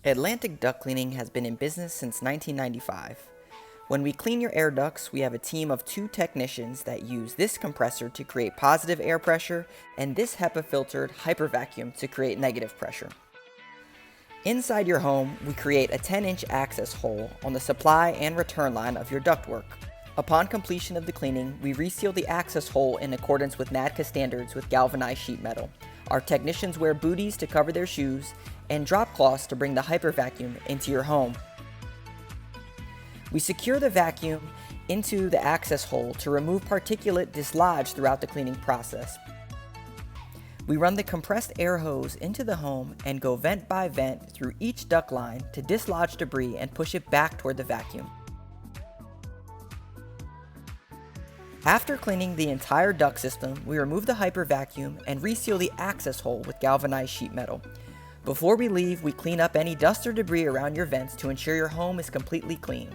Atlantic Duct Cleaning has been in business since 1995. When we clean your air ducts, we have a team of 2 technicians that use this compressor to create positive air pressure and this HEPA-filtered hyper vacuum to create negative pressure. Inside your home, we create a 10-inch access hole on the supply and return line of your ductwork. Upon completion of the cleaning, we reseal the access hole in accordance with NADCA standards with galvanized sheet metal. Our technicians wear booties to cover their shoes and drop cloths to bring the hyper vacuum into your home. We secure the vacuum into the access hole to remove particulate dislodged throughout the cleaning process. We run the compressed air hose into the home and go vent by vent through each duct line to dislodge debris and push it back toward the vacuum. After cleaning the entire duct system, we remove the hyper vacuum and reseal the access hole with galvanized sheet metal. Before we leave, we clean up any dust or debris around your vents to ensure your home is completely clean.